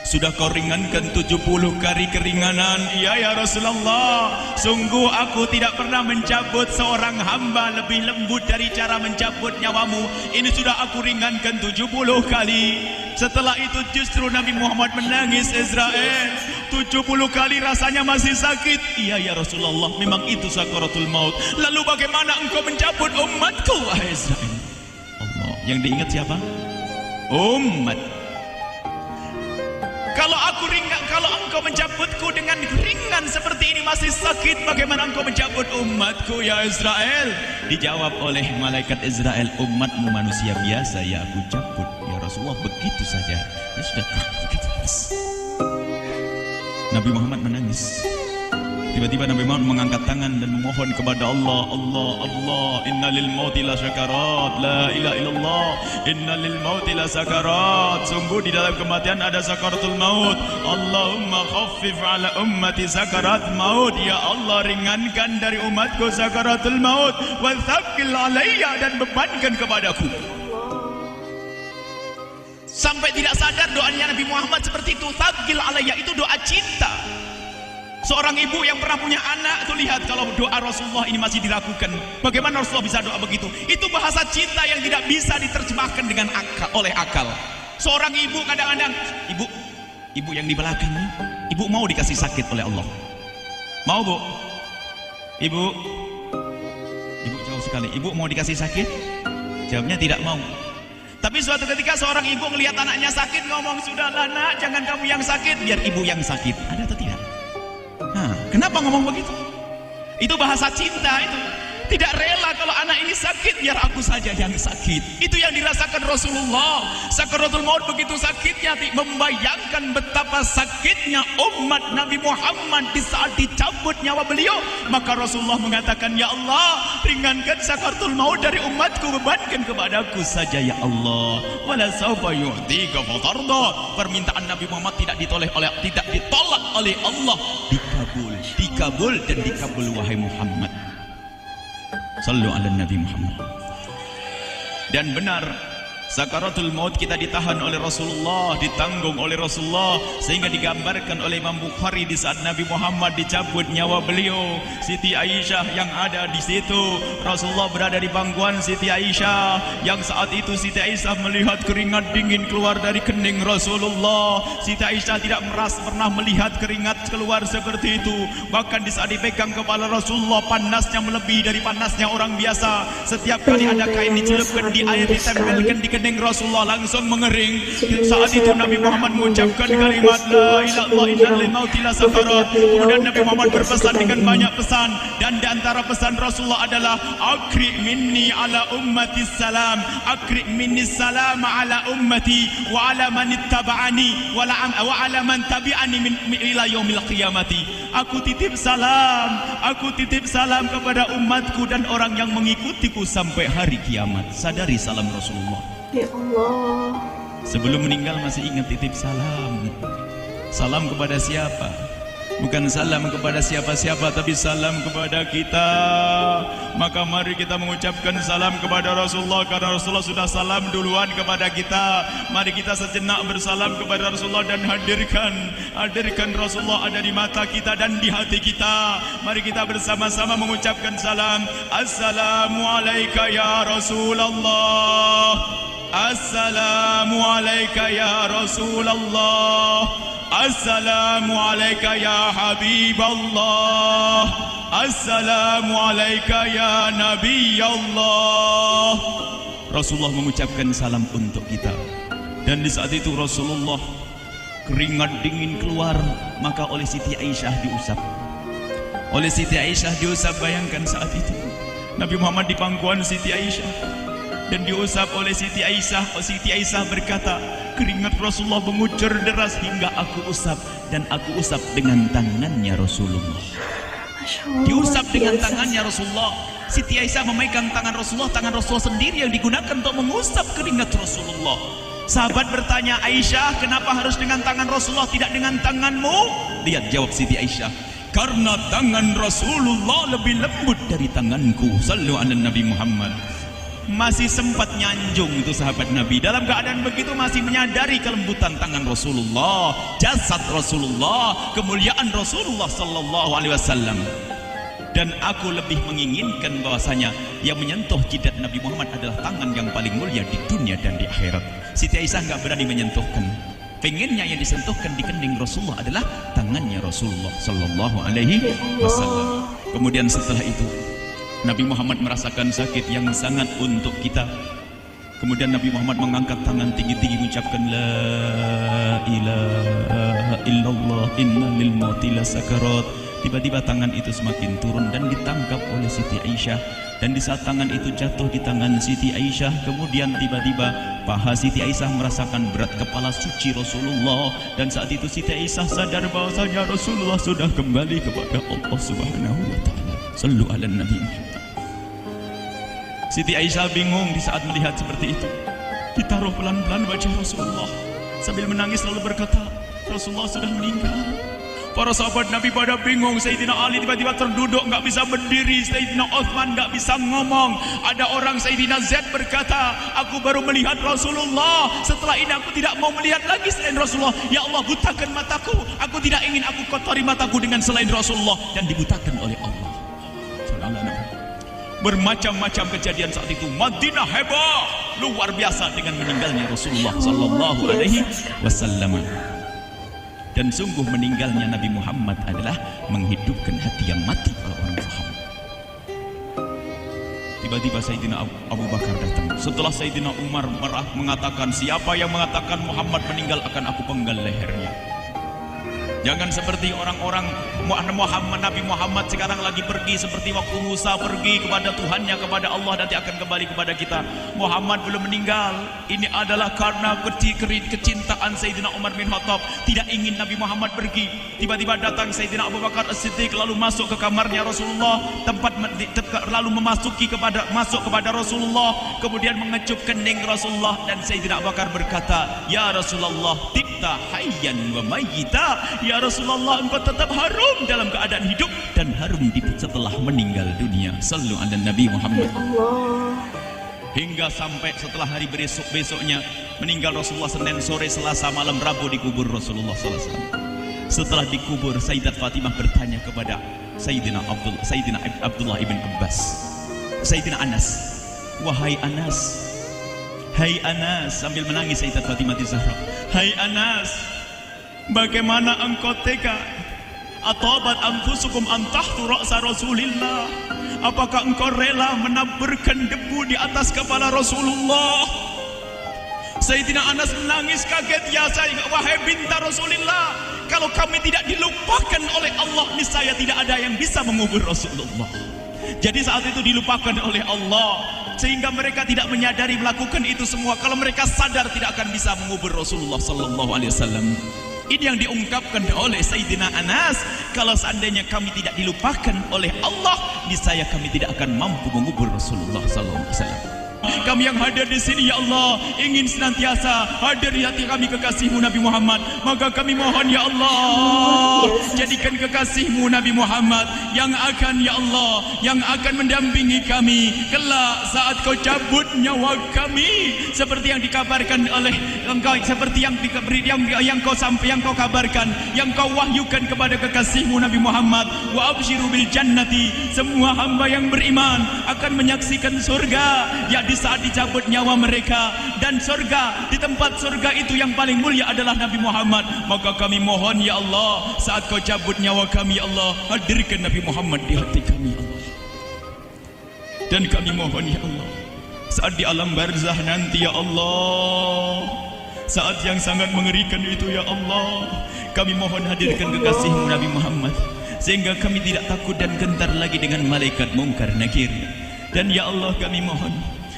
Sudah kau ringankan 70 kali keringanan. Iya ya Rasulullah, sungguh aku tidak pernah mencabut seorang hamba lebih lembut dari cara mencabut nyawamu. Ini sudah aku ringankan 70 kali. Setelah itu justru Nabi Muhammad menangis. Israel, 70 kali rasanya masih sakit. Iya ya Rasulullah, memang itu sakaratul maut. Lalu bagaimana engkau mencabut umatku wahai Israel? Allah, yang diingat siapa? Umat. Kalau engkau mencabutku dengan ringan seperti ini masih sakit, bagaimana engkau mencabut umatku ya Israel? Dijawab oleh malaikat Israel, umatmu manusia biasa, ya aku cabut ya Rasulullah, begitu saja. Ya sudah, begitu. Nabi Muhammad menangis. Tiba-tiba Nabi Muhammad mengangkat tangan dan memohon kepada Allah. Allah, inna lil mauti la sakarat, la ilaha illallah, inna lil mauti la sakarat. Sungguh di dalam kematian ada sakaratul maut. Allahumma khaffif ala ummati sakarat maut. Ya Allah, ringankan dari umatku sakaratul maut. Wa thaqqil alayya, dan bebankan kepadaku. Sampai tidak sadar doanya Nabi Muhammad seperti itu. Thaqqil alayya itu doa cinta. Seorang ibu yang pernah punya anak, tuh lihat kalau doa Rasulullah ini masih dilakukan. Bagaimana Rasulullah bisa doa begitu? Itu bahasa cinta yang tidak bisa diterjemahkan dengan oleh akal. Seorang ibu kadang-kadang, ibu yang di belakang ini, ibu mau dikasih sakit oleh Allah. Mau bu? Ibu jauh sekali. Ibu mau dikasih sakit? Jawabnya tidak mau. Tapi suatu ketika seorang ibu melihat anaknya sakit, ngomong, sudahlah nak, jangan kamu yang sakit, biar ibu yang sakit. Ada atau tidak? Kenapa ngomong begitu? Itu bahasa cinta itu. Tidak rela kalau anak ini sakit, biar aku saja yang sakit. Itu yang dirasakan Rasulullah. Sakaratul maut begitu sakitnya, membayangkan betapa sakitnya umat Nabi Muhammad di saat dicabut nyawa beliau. Maka Rasulullah mengatakan, ya Allah, ringankan sakaratul maut dari umatku, bebankan kepadaku saja ya Allah. Wala sawfa yu'tika fatarda. Permintaan Nabi Muhammad tidak ditolak oleh Allah, dikabul dan dikabul wahai Muhammad. Sallu ala Nabi Muhammad. Dan benar, sakaratul maut kita ditahan oleh Rasulullah, ditanggung oleh Rasulullah, sehingga digambarkan oleh Imam Bukhari di saat Nabi Muhammad dicabut nyawa beliau. Siti Aisyah yang ada di situ, Rasulullah berada di pangkuan Siti Aisyah, yang saat itu Siti Aisyah melihat keringat dingin keluar dari kening Rasulullah. Siti Aisyah tidak pernah melihat keringat keluar seperti itu. Bahkan di saat dipegang kepala Rasulullah, panasnya melebihi dari panasnya orang biasa. Setiap kali ada kain dicelupkan di air, ditempelkan di kening Rasulullah, langsung mengering. Saat itu Nabi Muhammad mengucapkan kalimat la ilaha illallah, innal mauti la sakarat. Kemudian Nabi Muhammad berpesan dengan banyak pesan, dan di antara pesan Rasulullah adalah akri minni ala ummati salam, akri minni salam ala ummati wa ala man ittaba'ani wa ala man tabi'ani min ila yaumil qiyamati. Aku titip salam kepada umatku dan orang yang mengikutiku sampai hari kiamat. Sadari salam Rasulullah. Ya Allah. Sebelum meninggal masih ingat titip salam. Salam kepada siapa? Bukan salam kepada siapa-siapa, tapi salam kepada kita. Maka mari kita mengucapkan salam kepada Rasulullah, karena Rasulullah sudah salam duluan kepada kita. Mari kita sejenak bersalam kepada Rasulullah dan hadirkan Rasulullah ada di mata kita dan di hati kita. Mari kita bersama-sama mengucapkan salam. Assalamualaikum ya Rasulullah. Assalamualaikum ya Rasulullah. Assalamualaikum ya Habiballah. Assalamualaikum ya Nabi Allah. Rasulullah mengucapkan salam untuk kita. Dan di saat itu Rasulullah keringat dingin keluar, maka oleh Siti Aisyah diusap. Bayangkan saat itu Nabi Muhammad di pangkuan Siti Aisyah dan diusap oleh Siti Aisyah. Siti Aisyah berkata, keringat Rasulullah mengucur deras hingga aku usap, dan aku usap dengan tangannya Rasulullah. Diusap dengan tangannya Rasulullah. Siti Aisyah memegang tangan Rasulullah sendiri yang digunakan untuk mengusap keringat Rasulullah. Sahabat bertanya, Aisyah, kenapa harus dengan tangan Rasulullah, tidak dengan tanganmu? Lihat jawab Siti Aisyah, karena tangan Rasulullah lebih lembut dari tanganku. Sallu ala Nabi Muhammad. masih sempat nyanjung itu sahabat Nabi. Dalam keadaan begitu masih menyadari kelembutan tangan Rasulullah, jasad Rasulullah, kemuliaan Rasulullah sallallahu alaihi wasallam. Dan aku lebih menginginkan bahwasanya yang menyentuh jidat Nabi Muhammad adalah tangan yang paling mulia di dunia dan di akhirat. Siti Aisyah nggak berani menyentuhkan. Pengennya yang disentuhkan di kening Rasulullah adalah tangannya Rasulullah sallallahu alaihi wasallam. Kemudian setelah itu Nabi Muhammad merasakan sakit yang sangat untuk kita. Kemudian Nabi Muhammad mengangkat tangan tinggi-tinggi mengucapkan la ilaha illallah inna lil mauti lasakarat. Tiba-tiba tangan itu semakin turun dan ditangkap oleh Siti Aisyah. Dan di saat tangan itu jatuh di tangan Siti Aisyah, kemudian tiba-tiba paha Siti Aisyah merasakan berat kepala suci Rasulullah. Dan saat itu Siti Aisyah sadar bahwasanya Rasulullah sudah kembali kepada Allah Subhanahu wa taala. Sallu ala Nabi Muhammad. Siti Aisyah bingung di saat melihat seperti itu. Ditaruh pelan-pelan wajah Rasulullah sambil menangis lalu berkata, Rasulullah sudah meninggal. Para sahabat Nabi pada bingung. Sayyidina Ali tiba-tiba terduduk, nggak bisa berdiri. Sayyidina Uthman nggak bisa ngomong. Ada orang Sayyidina Zaid berkata, aku baru melihat Rasulullah. Setelah ini aku tidak mau melihat lagi selain Rasulullah. Ya Allah, butakan mataku. Aku tidak ingin aku kotori mataku dengan selain Rasulullah. Dan dibutakan oleh Allah. Bermacam-macam kejadian saat itu. Madinah heboh, luar biasa dengan meninggalnya Rasulullah sallallahu alaihi wasallam. Dan sungguh meninggalnya Nabi Muhammad adalah menghidupkan hati yang mati kalau orang paham. Tiba-tiba Sayyidina Abu Bakar datang. Setelah Sayyidina Umar marah mengatakan, siapa yang mengatakan Muhammad meninggal akan aku penggal lehernya. Jangan seperti orang-orang Nabi Muhammad sekarang lagi pergi seperti waktu Musa pergi kepada Tuhannya, kepada Allah, nanti akan kembali kepada kita. Muhammad belum meninggal. Ini adalah karena kecintaan Sayyidina Umar bin Khattab, tidak ingin Nabi Muhammad pergi. Tiba-tiba datang Sayyidina Abu Bakar As-Siddiq lalu masuk ke kamarnya Rasulullah, lalu masuk kepada Rasulullah, kemudian mengecup kening Rasulullah. Dan Sayyidina Abu Bakar berkata, ya Rasulullah, tibta hayyan wa mayyita. Ya Rasulullah, engkau tetap harum dalam keadaan hidup dan harum setelah meninggal dunia. Sallu ala Nabi Muhammad. Hingga sampai setelah hari besoknya meninggal Rasulullah, Senin sore, Selasa malam, Rabu dikubur Rasulullah sallallahu alaihi wasallam. Setelah dikubur, Sayyidat Fatimah bertanya kepada Sayyidina Abdullah ibn Abbas, Sayyidina Anas, wahai Anas, hai Anas, sambil menangis Sayyidat Fatimah Zahra, hai Anas, bagaimana engkau tega? Atabat anfusukum an tahtu ra'sa Rasulillah. Apakah engkau rela menaburkan debu di atas kepala Rasulullah? Sayyidina Anas menangis kaget, ya wahai binta Rasulillah, kalau kami tidak dilupakan oleh Allah, niscaya tidak ada yang bisa mengubur Rasulullah. Jadi saat itu dilupakan oleh Allah, sehingga mereka tidak menyadari melakukan itu semua. Kalau mereka sadar, tidak akan bisa mengubur Rasulullah sallallahu alaihi wasallam. Ini yang diungkapkan oleh Sayyidina Anas, kalau seandainya kami tidak dilupakan oleh Allah, niscaya kami tidak akan mampu mengubur Rasulullah sallallahu alaihi wasallam. Kami yang hadir di sini, ya Allah, ingin senantiasa hadir di hati kami kekasih-Mu Nabi Muhammad. Maka kami mohon, ya Allah, jadikan kekasih-Mu Nabi Muhammad yang akan, ya Allah, yang akan mendampingi kami kelak saat Kau cabut nyawa kami, seperti yang dikabarkan oleh Engkau, seperti yang Kau kabarkan, yang Kau wahyukan kepada kekasih-Mu Nabi Muhammad. Wa absyiru bil jannati, semua hamba yang beriman akan menyaksikan surga, ya di saat dicabut nyawa mereka. Dan surga, di tempat surga itu yang paling mulia adalah Nabi Muhammad. Maka kami mohon, ya Allah, saat Kau cabut nyawa kami, ya Allah, hadirkan Nabi Muhammad di hati kami, ya Allah. Dan kami mohon, ya Allah, saat di alam barzah nanti, ya Allah, saat yang sangat mengerikan itu, ya Allah, kami mohon hadirkan kekasih-Mu Nabi Muhammad, sehingga kami tidak takut dan gentar lagi dengan malaikat mungkar nakir. Dan ya Allah, kami mohon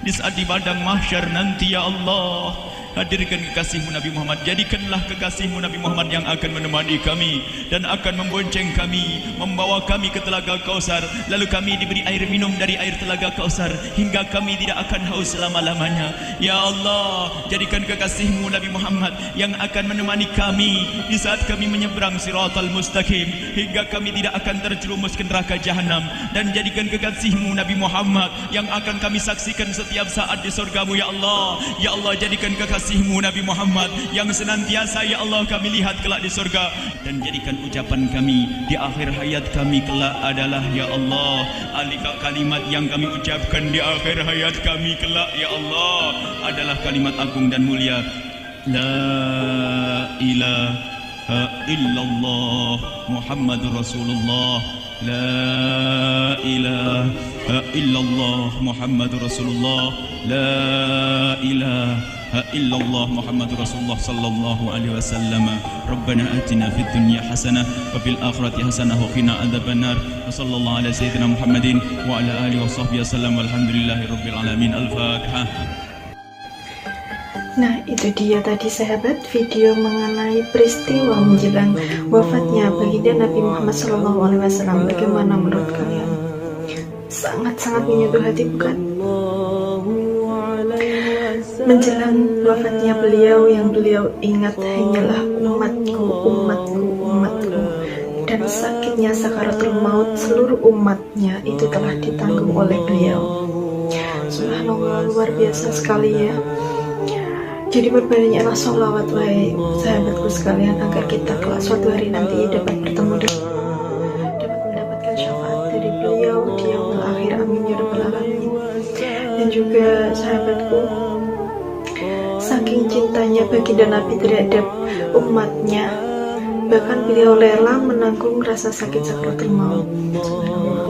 di saat di padang mahsyar nanti, ya Allah, hadirkan kekasihmu Nabi Muhammad, jadikanlah kekasihmu Nabi Muhammad yang akan menemani kami dan akan membonceng kami, membawa kami ke Telaga Kausar, lalu kami diberi air minum dari air Telaga Kausar hingga kami tidak akan haus selama-lamanya. Ya Allah, jadikan kekasihmu Nabi Muhammad yang akan menemani kami di saat kami menyeberang Siratal Mustaqim hingga kami tidak akan terjerumus ke neraka jahanam, dan jadikan kekasihmu Nabi Muhammad yang akan kami saksikan setiap saat di surgamu. Ya Allah, ya Allah, jadikan kekasihmu Nabi Muhammad yang senantiasa ya Allah kami lihat kelak di surga, dan jadikan ucapan kami di akhir hayat kami kelak adalah ya Allah, alika kalimat yang kami ucapkan di akhir hayat kami kelak ya Allah adalah kalimat agung dan mulia, la ilaha illallah Muhammadur Rasulullah, la ilaha illallah Muhammadur Rasulullah, la ilaha illallah Muhammadur Rasulullah sallallahu alaihi wasallam. Rabbana atina fid dunya hasanah wa fil akhirati hasanah wa qina adzabannar. Wa sallallahu ala sayyidina Muhammadin wa ala alihi washabbihi wasallam. Walhamdulillahi rabbil alamin. Al-Fatihah. Nah, itu dia tadi sahabat video mengenai peristiwa menjelang wafatnya baginda Nabi Muhammad SAW. Bagaimana menurut kalian? Sangat-sangat menyentuh hati, bukan? Menjelang wafatnya beliau, yang beliau ingat hanyalah umatku, umatku, umatku. Dan sakitnya sakaratul maut seluruh umatnya itu telah ditanggung oleh beliau. Subhanallah, luar biasa sekali ya. Jadi berbanyaklah sholawat wahai sahabatku sekalian, agar kita kelak suatu hari nanti dapat bertemu dan dapat mendapatkan syafaat dari beliau di yaumul akhir. Amin ya rabbal alamin. Dan juga sahabatku, saking cintanya baginda Nabi terhadap umatnya, bahkan beliau rela menanggung rasa sakit sakaratul maut.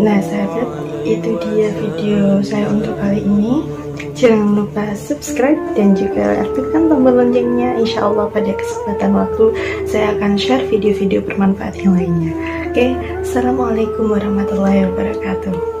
Nah sahabat, itu dia video saya untuk kali ini. Jangan lupa subscribe dan juga aktifkan tombol loncengnya. Insya Allah pada kesempatan waktu saya akan share video-video bermanfaat yang lainnya. Oke, assalamualaikum warahmatullahi wabarakatuh.